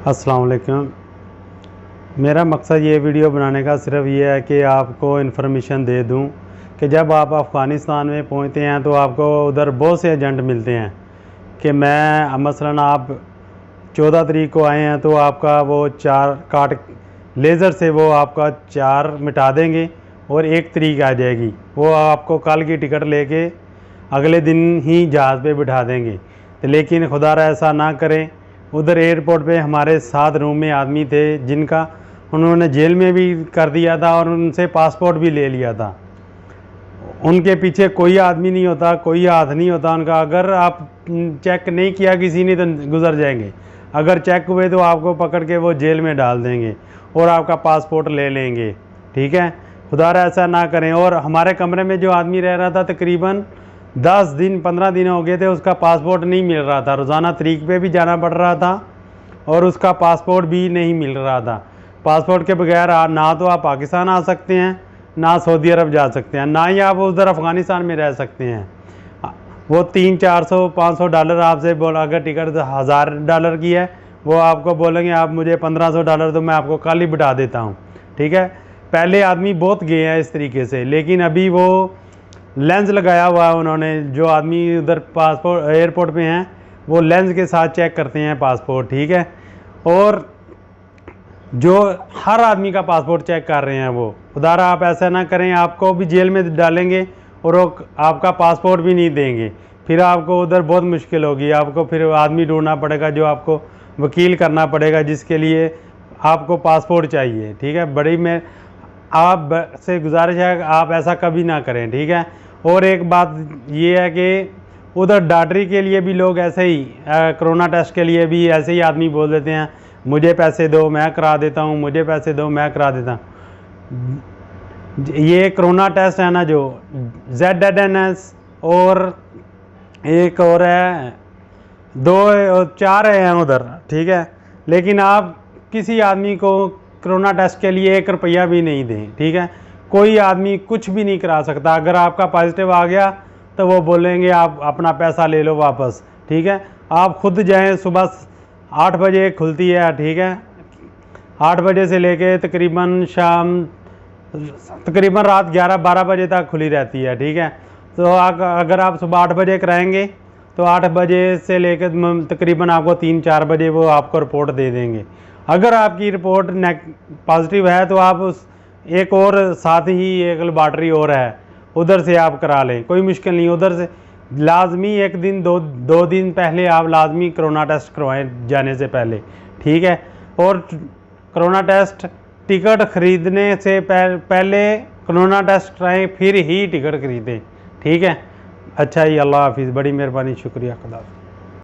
अस्सलाम वालेकुम। मेरा मकसद ये वीडियो बनाने का सिर्फ ये है कि आपको इन्फॉर्मेशन दे दूं कि जब आप अफ़गानिस्तान में पहुंचते हैं तो आपको उधर बहुत से एजेंट मिलते हैं कि मैं मसलन आप 14 तारीख को आए हैं तो आपका वो 4 काट लेज़र से वो आपका 4 मिटा देंगे और 1 तारीख आ जाएगी, वो आपको कल की टिकट लेके अगले दिन ही जहाज़ पे बिठा देंगे। तो लेकिन खुदा ऐसा ना करें। उधर एयरपोर्ट पे हमारे 7 रूम में आदमी थे जिनका उन्होंने जेल में भी कर दिया था और उनसे पासपोर्ट भी ले लिया था। उनके पीछे कोई आदमी नहीं होता, कोई हाथ नहीं होता उनका। अगर आप चेक नहीं किया किसी ने तो गुजर जाएंगे, अगर चेक हुए तो आपको पकड़ के वो जेल में डाल देंगे और आपका पासपोर्ट ले लेंगे। ठीक है, खुदा ऐसा ना करें। और हमारे कमरे में जो आदमी रह रहा था तकरीबन 10 दिन 15 दिन हो गए थे, उसका पासपोर्ट नहीं मिल रहा था। रोज़ाना तरीक पे भी जाना पड़ रहा था और उसका पासपोर्ट भी नहीं मिल रहा था। पासपोर्ट के बगैर ना तो आप पाकिस्तान आ सकते हैं, ना सऊदी अरब जा सकते हैं, ना ही आप उधर अफ़गानिस्तान में रह सकते हैं। वो 300-400-500 डॉलर आपसे बोला, अगर टिकट $1000 की है वो आपको बोलेंगे आप मुझे $1500 तो मैं आपको कल ही बिठा देता हूँ। ठीक है, पहले आदमी बहुत गए हैं इस तरीके से, लेकिन अभी वो लेंस लगाया हुआ है उन्होंने। जो आदमी उधर पासपोर्ट एयरपोर्ट पे हैं वो लेंस के साथ चेक करते हैं पासपोर्ट। ठीक है, और जो हर आदमी का पासपोर्ट चेक कर रहे हैं वो। खुदारा आप ऐसा ना करें, आपको भी जेल में डालेंगे और वो आपका पासपोर्ट भी नहीं देंगे। फिर आपको उधर बहुत मुश्किल होगी, आपको फिर आदमी ढूंढना पड़ेगा जो आपको वकील करना पड़ेगा, जिसके लिए आपको पासपोर्ट चाहिए। ठीक है, बड़ी में आप से गुजारिश है आप ऐसा कभी ना करें। ठीक है, और एक बात ये है कि उधर डॉक्टरी के लिए भी लोग ऐसे ही कोरोना टेस्ट के लिए भी ऐसे ही आदमी बोल देते हैं मुझे पैसे दो मैं करा देता हूँ, मुझे पैसे दो मैं करा देता हूँ। ये कोरोना टेस्ट है ना जो ZNS और एक और है, 4 हैं उधर। ठीक है, लेकिन आप किसी आदमी को कोरोना टेस्ट के लिए 1 रुपया भी नहीं दें। ठीक है, कोई आदमी कुछ भी नहीं करा सकता। अगर आपका पॉजिटिव आ गया तो वो बोलेंगे आप अपना पैसा ले लो वापस। ठीक है, आप खुद जाएं, सुबह 8 बजे खुलती है। ठीक है, 8 बजे से लेके तकरीबन रात 11-12 बजे तक खुली रहती है। ठीक है, तो अगर आप सुबह 8 बजे कराएंगे तो 8 बजे से लेकर तकरीबन आपको 3-4 बजे वो आपको रिपोर्ट दे देंगे। अगर आपकी रिपोर्ट पॉजिटिव है तो आप उस एक और साथ ही एक लेबॉर्ट्री और है उधर से आप करा लें, कोई मुश्किल नहीं। उधर से लाजमी 1 दिन 2 दिन पहले आप लाजमी कोरोना टेस्ट करवाएं जाने से पहले। ठीक है, और कोरोना टेस्ट टिकट ख़रीदने से पहले कोरोना टेस्ट कराएं, फिर ही टिकट ख़रीदें। ठीक है, अच्छा ही, अल्लाह हाफिज़, बड़ी मेहरबानी, शुक्रिया, खुदा।